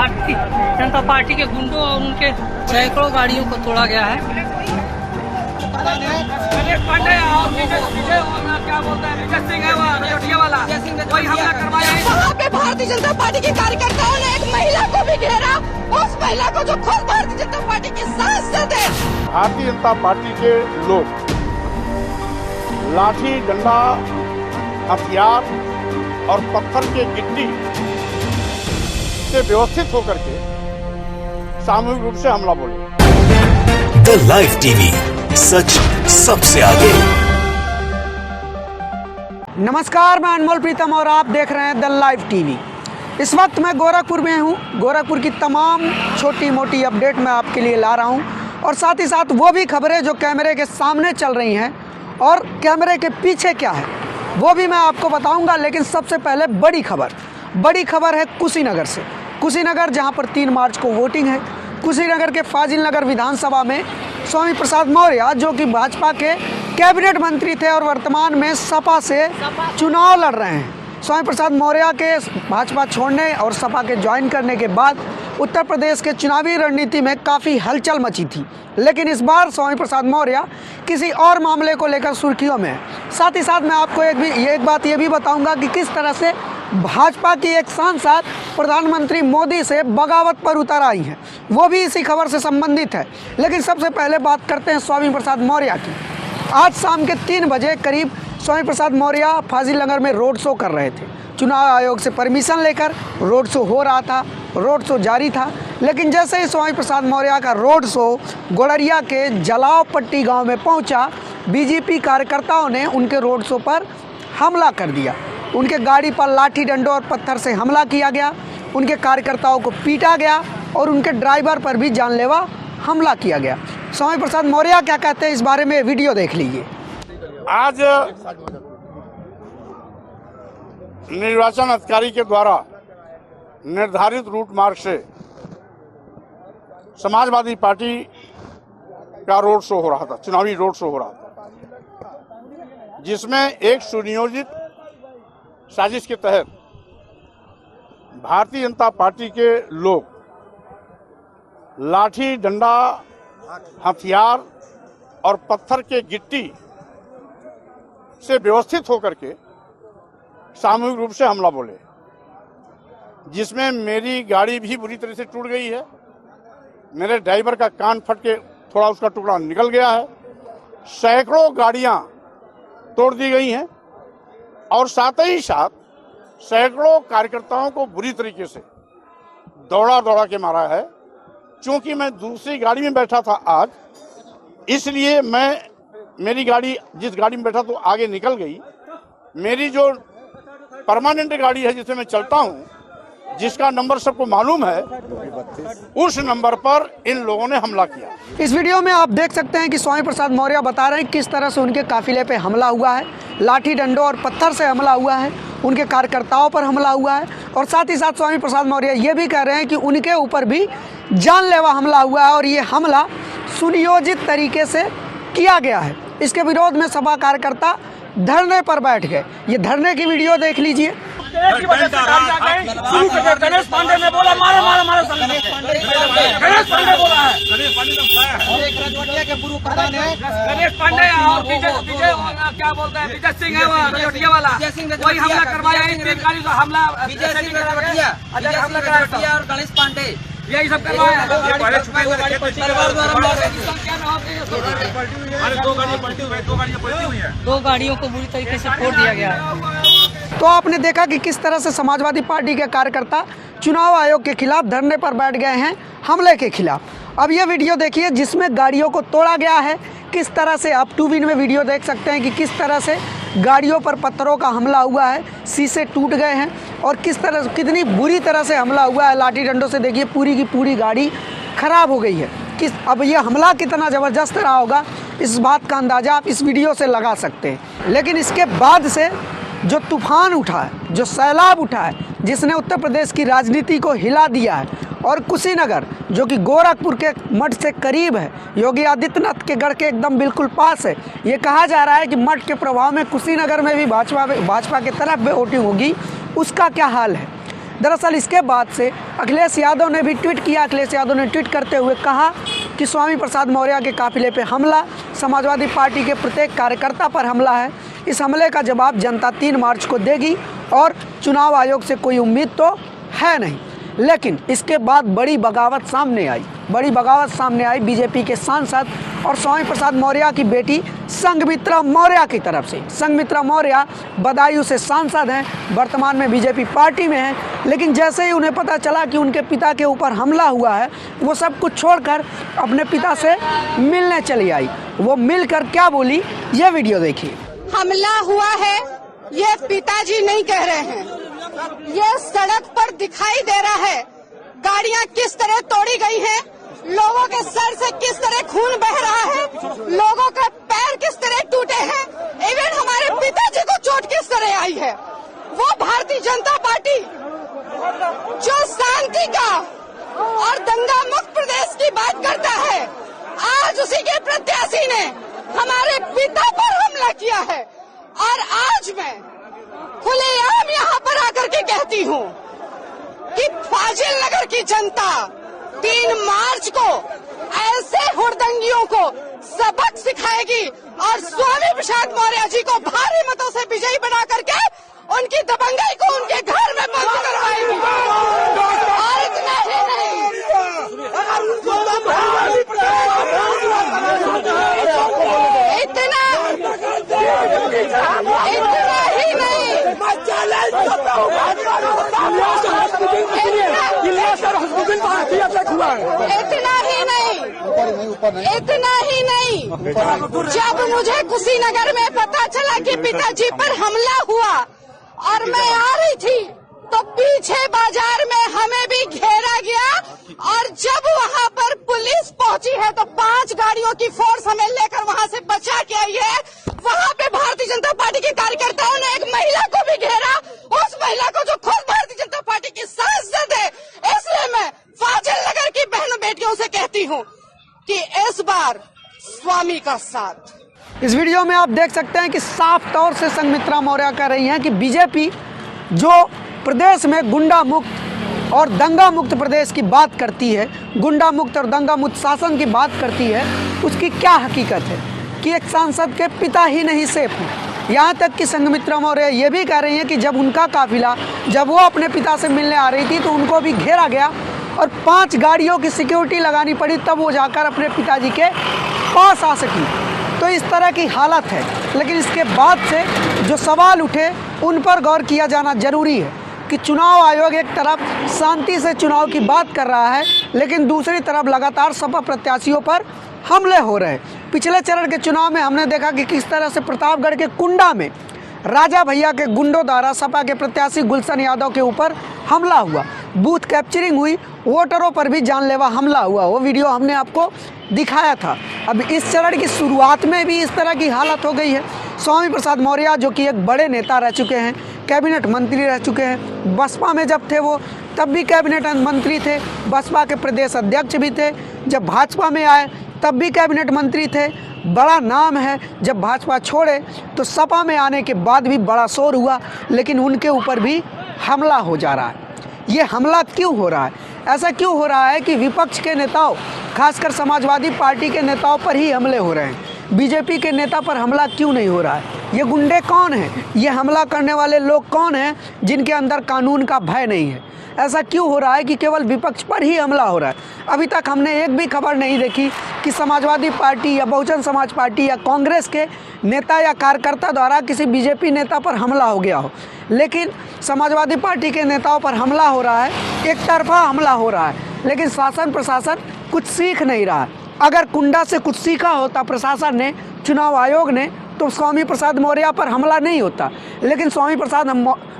Bharatiya Janata party के गुंडों और उनके सैकड़ों गाड़ियों को तोड़ा गया है। क्या बोलता है विजय सिंह है वाला वही हमला करवाया है। वहाँ पे भारतीय जनता पार्टी के कार्यकर्ताओं ने एक महिला को भी घेरा, उस महिला को जो खुद भारतीय जनता पार्टी के सांसद है। भारतीय जनता पार्टी के लोग लाठी डंडा हथियार और पत्थर के गिट्टी से व्यवस्थित होकर के सामूहिक रूप से हमला बोले। द लाइव टीवी, सच सबसे आगे। नमस्कार, मैं अनमोल प्रीतम और आप देख रहे हैं द लाइव टीवी। इस वक्त मैं गोरखपुर में हूँ। गोरखपुर की तमाम छोटी मोटी अपडेट मैं आपके लिए ला रहा हूँ और साथ ही साथ वो भी खबरें जो कैमरे के सामने चल रही हैं और कैमरे के पीछे क्या है वो भी मैं आपको बताऊंगा। लेकिन सबसे पहले बड़ी खबर है कुशीनगर से। कुशीनगर जहां पर 3 मार्च को वोटिंग है। कुशीनगर के फाजिल नगर विधानसभा में स्वामी प्रसाद मौर्य, जो कि भाजपा के कैबिनेट मंत्री थे और वर्तमान में सपा से चुनाव लड़ रहे हैं। स्वामी प्रसाद मौर्य के भाजपा छोड़ने और सपा के ज्वाइन करने के बाद उत्तर प्रदेश के चुनावी रणनीति में काफ़ी हलचल मची थी। लेकिन इस बार स्वामी प्रसाद मौर्य किसी और मामले को लेकर सुर्खियों में है। साथ ही साथ मैं आपको एक बात ये भी बताऊंगा कि किस तरह से भाजपा की एक सांसद प्रधानमंत्री मोदी से बगावत पर उतर आई है, वो भी इसी खबर से संबंधित है। लेकिन सबसे पहले बात करते हैं स्वामी प्रसाद मौर्य की। आज शाम के 3 बजे करीब स्वामी प्रसाद मौर्य फाजिल नगर में रोड शो कर रहे थे। चुनाव आयोग से परमिशन लेकर रोड शो हो रहा था, रोड शो जारी था। लेकिन जैसे ही स्वामी प्रसाद मौर्य का रोड शो गोड़रिया के जलावपट्टी गांव में पहुंचा, बीजेपी कार्यकर्ताओं ने उनके रोड शो पर हमला कर दिया। उनके गाड़ी पर लाठी डंडों और पत्थर से हमला किया गया, उनके कार्यकर्ताओं को पीटा गया और उनके ड्राइवर पर भी जानलेवा हमला किया गया। स्वामी प्रसाद मौर्य क्या कहते हैं इस बारे में वीडियो देख लीजिए। आज निर्वाचन अधिकारी के द्वारा निर्धारित रूट मार्ग से समाजवादी पार्टी का रोड शो हो रहा था, चुनावी रोड शो हो रहा था, जिसमें एक सुनियोजित साजिश के तहत भारतीय जनता पार्टी के लोग लाठी डंडा हथियार और पत्थर के गिट्टी से व्यवस्थित होकर के सामूहिक रूप से हमला बोले, जिसमें मेरी गाड़ी भी बुरी तरह से टूट गई है। मेरे ड्राइवर का कान फट के थोड़ा उसका टुकड़ा निकल गया है। सैकड़ों गाड़ियां तोड़ दी गई हैं और साथ ही साथ सैकड़ों कार्यकर्ताओं को बुरी तरीके से दौड़ा के मारा है। क्योंकि मैं दूसरी गाड़ी में बैठा था आज, इसलिए मेरी गाड़ी जिस गाड़ी में बैठा तो आगे निकल गई। मेरी जो परमानेंट गाड़ी है जिससे मैं चलता हूं, जिसका नंबर सबको मालूम है, उस नंबर पर इन लोगों ने हमला किया। इस वीडियो में आप देख सकते हैं कि स्वामी प्रसाद मौर्य बता रहे हैं किस तरह से उनके काफिले पे हमला हुआ है। लाठी डंडों और पत्थर से हमला हुआ है, उनके कार्यकर्ताओं पर हमला हुआ है और साथ ही साथ स्वामी प्रसाद मौर्य ये भी कह रहे हैं कि उनके ऊपर भी जानलेवा हमला हुआ है और ये हमला सुनियोजित तरीके से किया गया है। इसके विरोध में सपा कार्यकर्ता धरने पर बैठ गए। ये धरने की वीडियो देख लीजिए। गणेश पांडे ने बोला मारे गणेश पांडे बोला है। गणेश पांडे और विजय क्या बोलता है विजय सिंह है वाला वही हमला करवाया है। हमला विजय सिंह हमला कराया और गणेश पांडे यही सब करवाया है। दो गाड़ियों को बुरी तरीके से फोड़ दिया गया है। तो आपने देखा कि किस तरह से समाजवादी पार्टी के कार्यकर्ता चुनाव आयोग के खिलाफ धरने पर बैठ गए हैं, हमले के खिलाफ। अब ये वीडियो देखिए जिसमें गाड़ियों को तोड़ा गया है। किस तरह से आप 2 विन में वीडियो देख सकते हैं कि किस तरह से गाड़ियों पर पत्थरों का हमला हुआ है, शीशे टूट गए हैं और कितनी बुरी तरह से हमला हुआ है। लाठी डंडों से देखिए पूरी की पूरी गाड़ी खराब हो गई है। अब यह हमला कितना ज़बरदस्त रहा होगा, इस बात का अंदाज़ा आप इस वीडियो से लगा सकते हैं। लेकिन इसके बाद से जो तूफान उठा है, जो सैलाब उठा है, जिसने उत्तर प्रदेश की राजनीति को हिला दिया है और कुशीनगर जो कि गोरखपुर के मठ से करीब है, योगी आदित्यनाथ के गढ़ के एकदम बिल्कुल पास है। ये कहा जा रहा है कि मठ के प्रभाव में कुशीनगर में भी भाजपा के तरफ वोटिंग होगी। उसका क्या हाल है दरअसल इसके बाद से अखिलेश यादव ने भी ट्वीट किया। अखिलेश यादव ने ट्वीट करते हुए कहा कि स्वामी प्रसाद मौर्य के काफिले पे हमला, समाजवादी पार्टी के प्रत्येक कार्यकर्ता पर हमला है। इस हमले का जवाब जनता 3 मार्च को देगी और चुनाव आयोग से कोई उम्मीद तो है नहीं। लेकिन इसके बाद बड़ी बगावत सामने आई बीजेपी के सांसद और स्वामी प्रसाद मौर्य की बेटी संघमित्रा मौर्य की तरफ से। संघमित्रा मौर्य बदायूं से सांसद हैं, वर्तमान में बीजेपी पार्टी में हैं, लेकिन जैसे ही उन्हें पता चला कि उनके पिता के ऊपर हमला हुआ है, वो सब कुछ छोड़कर अपने पिता से मिलने चली आई। वो मिलकर क्या बोली, ये वीडियो देखिए। हमला हुआ है ये पिताजी नहीं कह रहे हैं, ये सड़क पर दिखाई दे रहा है। गाड़ियां किस तरह तोड़ी गई हैं, लोगों के सर से किस तरह खून बह रहा है, लोगों के पैर किस तरह टूटे हैं, इवन हमारे पिताजी को चोट किस तरह आई है। वो भारतीय जनता पार्टी जो शांति का और दंगा मुक्त प्रदेश की बात करता है, आज उसी के प्रत्याशी ने हमारे पिता पर हमला किया है। और आज मैं खुलेआम यहाँ पर आकर के कहती हूँ कि फाजिल नगर की जनता 3 मार्च को ऐसे हुड़दंगियों को सबक सिखाएगी और स्वामी प्रसाद मौर्य जी को भारी मतों से विजयी बना करके उनकी दबंगई को उनके घर में बंद करवाएगी। और इतना ही नहीं, इतना ही नहीं, जब मुझे कुशीनगर में पता चला कि पिताजी पर हमला हुआ और मैं आ रही थी, तो पीछे बाजार में हमें भी घेरा गया और जब वहाँ पर पुलिस पहुँची है तो 5 गाड़ियों की फोर्स हमें लेकर वहाँ से बचा के आई है। वहाँ पे भारतीय जनता पार्टी के कार्यकर्ताओं ने एक महिला को भी घेरा, उस महिला को जो खुद भारतीय जनता पार्टी की सांसद है। इसलिए मैं फाजिल नगर की बहनों बेटियों से कहती हूँ कि इस बार स्वामी का साथ। इस वीडियो में आप देख सकते हैं कि साफ तौर से संघमित्रा मौर्य कह रही हैं कि बीजेपी जो प्रदेश में गुंडा मुक्त और दंगा मुक्त प्रदेश की बात करती है, गुंडा मुक्त और दंगा मुक्त शासन की बात करती है, उसकी क्या हकीकत है कि एक सांसद के पिता ही नहीं सेफ हैं। यहाँ तक कि संघमित्रा मौर्य ये भी कह रही हैं कि जब उनका काफिला, जब वो अपने पिता से मिलने आ रही थी तो उनको भी घेरा गया और 5 गाड़ियों की सिक्योरिटी लगानी पड़ी, तब वो जाकर अपने पिताजी के पास आ सकी। तो इस तरह की हालत है। लेकिन इसके बाद से जो सवाल उठे उन पर गौर किया जाना जरूरी है कि चुनाव आयोग एक तरफ शांति से चुनाव की बात कर रहा है, लेकिन दूसरी तरफ लगातार सपा प्रत्याशियों पर हमले हो रहे हैं। पिछले चरण के चुनाव में हमने देखा कि किस तरह से प्रतापगढ़ के कुंडा में राजा भैया के गुंडों द्वारा सपा के प्रत्याशी गुलशन यादव के ऊपर हमला हुआ, बूथ कैप्चरिंग हुई, वोटरों पर भी जानलेवा हमला हुआ। वो वीडियो हमने आपको दिखाया था। अब इस चरण की शुरुआत में भी इस तरह की हालत हो गई है। स्वामी प्रसाद मौर्य जो कि एक बड़े नेता रह चुके हैं, कैबिनेट मंत्री रह चुके हैं, बसपा में जब थे वो तब भी कैबिनेट मंत्री थे, बसपा के प्रदेश अध्यक्ष भी थे, जब भाजपा में आए तब भी कैबिनेट मंत्री थे, बड़ा नाम है। जब भाजपा छोड़े तो सपा में आने के बाद भी बड़ा शोर हुआ, लेकिन उनके ऊपर भी हमला हो जा रहा है। ये हमला क्यों हो रहा है? ऐसा क्यों हो रहा है कि विपक्ष के नेताओं, खासकर समाजवादी पार्टी के नेताओं पर ही हमले हो रहे हैं? बीजेपी के नेता पर हमला क्यों नहीं हो रहा है? ये गुंडे कौन हैं? ये हमला करने वाले लोग कौन हैं जिनके अंदर कानून का भय नहीं है? ऐसा क्यों हो रहा है कि केवल विपक्ष पर ही हमला हो रहा है? अभी तक हमने एक भी खबर नहीं देखी कि समाजवादी पार्टी या बहुजन समाज पार्टी या कांग्रेस के नेता या कार्यकर्ता द्वारा किसी बीजेपी नेता पर हमला हो गया हो। लेकिन समाजवादी पार्टी के नेताओं पर हमला हो रहा है, एक तरफा हमला हो रहा है, लेकिन शासन प्रशासन कुछ सीख नहीं रहा है। अगर कुंडा से कुछ सीखा होता प्रशासन ने, चुनाव आयोग ने, तो स्वामी प्रसाद मौर्य पर हमला नहीं होता। लेकिन स्वामी प्रसाद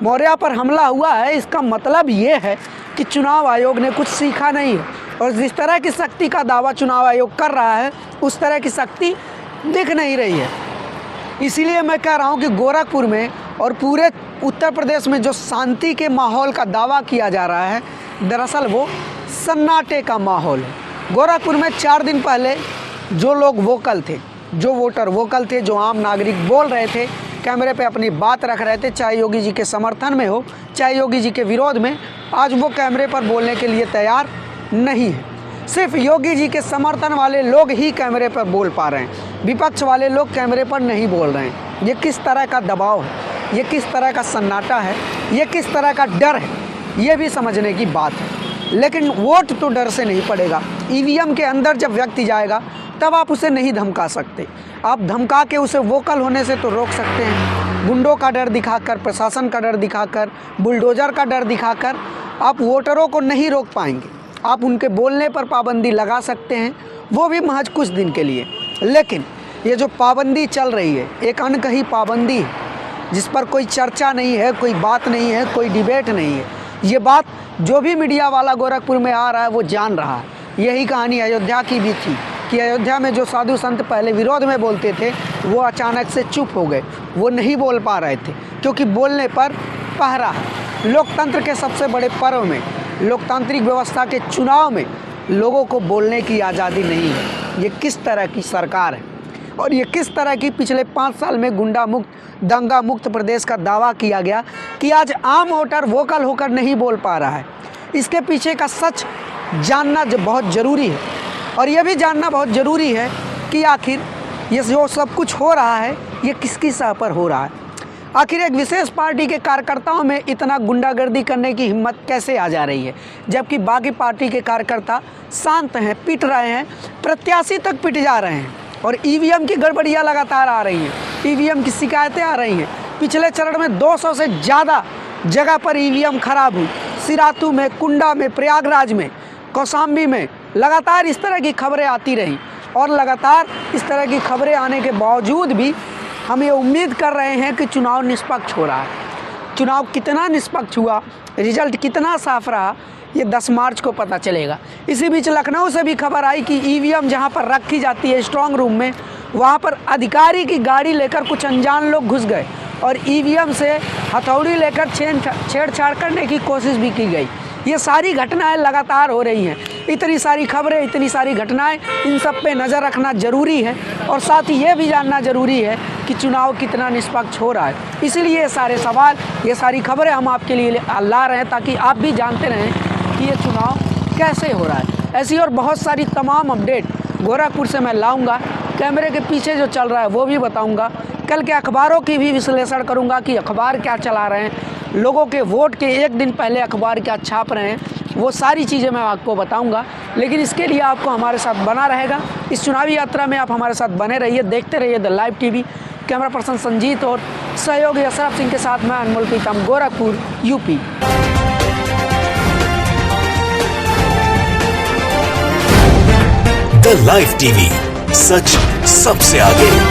मौर्य पर हमला हुआ है, इसका मतलब ये है कि चुनाव आयोग ने कुछ सीखा नहीं है। और जिस तरह की शक्ति का दावा चुनाव आयोग कर रहा है, उस तरह की शक्ति दिख नहीं रही है। इसीलिए मैं कह रहा हूँ कि गोरखपुर में और पूरे उत्तर प्रदेश में जो शांति के माहौल का दावा किया जा रहा है, दरअसल वो सन्नाटे का माहौल है। गोरखपुर में 4 दिन पहले जो लोग वोकल थे, जो वोटर वोकल थे, जो आम नागरिक बोल रहे थे, कैमरे पे अपनी बात रख रहे थे, चाहे योगी जी के समर्थन में हो, चाहे योगी जी के विरोध में, आज वो कैमरे पर बोलने के लिए तैयार नहीं है। सिर्फ योगी जी के समर्थन वाले लोग ही कैमरे पर बोल पा रहे हैं, विपक्ष वाले लोग कैमरे पर नहीं बोल रहे हैं। ये किस तरह का दबाव है, ये किस तरह का सन्नाटा है, ये किस तरह का डर है, ये भी समझने की बात है। लेकिन वोट तो डर से नहीं पड़ेगा। ईवीएम के अंदर जब व्यक्ति जाएगा तब आप उसे नहीं धमका सकते। आप धमका के उसे वोकल होने से तो रोक सकते हैं। गुंडों का डर दिखाकर, प्रशासन का डर दिखाकर, बुलडोजर का डर दिखाकर आप वोटरों को नहीं रोक पाएंगे। आप उनके बोलने पर पाबंदी लगा सकते हैं, वो भी महज कुछ दिन के लिए। लेकिन ये जो पाबंदी चल रही है, एक अनकही पाबंदी है जिस पर कोई चर्चा नहीं है, कोई बात नहीं है, कोई डिबेट नहीं है। ये बात जो भी मीडिया वाला गोरखपुर में आ रहा है वो जान रहा है। यही कहानी अयोध्या की भी थी कि अयोध्या में जो साधु संत पहले विरोध में बोलते थे वो अचानक से चुप हो गए, वो नहीं बोल पा रहे थे क्योंकि बोलने पर पहरा है। लोकतंत्र के सबसे बड़े पर्व में, लोकतांत्रिक व्यवस्था के चुनाव में लोगों को बोलने की आज़ादी नहीं है। ये किस तरह की सरकार है और ये किस तरह की पिछले 5 साल में गुंडा मुक्त, दंगा मुक्त प्रदेश का दावा किया गया कि आज आम वोटर वोकल होकर नहीं बोल पा रहा है। इसके पीछे का सच जानना जो बहुत ज़रूरी है और यह भी जानना बहुत ज़रूरी है कि आखिर ये जो सब कुछ हो रहा है ये किसकी सह पर हो रहा है। आखिर एक विशेष पार्टी के कार्यकर्ताओं में इतना गुंडागर्दी करने की हिम्मत कैसे आ जा रही है, जबकि बाकी पार्टी के कार्यकर्ता शांत हैं, पिट रहे हैं, प्रत्याशी तक पिट जा रहे हैं। और ईवीएम की गड़बड़ियाँ लगातार आ रही हैं, ईवीएम की शिकायतें आ रही हैं। पिछले चरण में 200 से ज़्यादा जगह पर ईवीएम खराब हुई। सिरातू में, कुंडा में, प्रयागराज में, कौशाम्बी में लगातार इस तरह की खबरें आती रहीं और लगातार इस तरह की खबरें आने के बावजूद भी हम ये उम्मीद कर रहे हैं कि चुनाव निष्पक्ष हो रहा है। चुनाव कितना निष्पक्ष हुआ, रिजल्ट कितना साफ रहा, ये 10 मार्च को पता चलेगा। इसी बीच लखनऊ से भी खबर आई कि ईवीएम जहां पर रखी जाती है स्ट्रांग रूम में, वहां पर अधिकारी की गाड़ी लेकर कुछ अनजान लोग घुस गए और ईवीएम से हथौड़ी लेकर छेड़छाड़ करने की कोशिश भी की गई। ये सारी घटनाएं लगातार हो रही हैं। इतनी सारी खबरें, इतनी सारी घटनाएं, इन सब पे नज़र रखना ज़रूरी है और साथ ही ये भी जानना ज़रूरी है कि चुनाव कितना निष्पक्ष हो रहा है। इसीलिए ये सारे सवाल, ये सारी खबरें हम आपके लिए ला रहे हैं ताकि आप भी जानते रहें कि ये चुनाव कैसे हो रहा है। ऐसी और बहुत सारी तमाम अपडेट गोरखपुर से मैं लाऊंगा। कैमरे के पीछे जो चल रहा है वो भी बताऊंगा। कल के अखबारों की भी विश्लेषण करूंगा कि अखबार क्या चला रहे हैं, लोगों के वोट के एक दिन पहले अखबार क्या छाप रहे हैं, वो सारी चीज़ें मैं आपको बताऊंगा। लेकिन इसके लिए आपको हमारे साथ बना रहेगा। इस चुनावी यात्रा में आप हमारे साथ बने रहिए, देखते रहिए the live TV. Camera person Sanjeet और सहयोगी अशरफ सिंह के साथ मैं Anmol Pritam, Gorakhpur, UP. The live TV, सच सबसे आगे।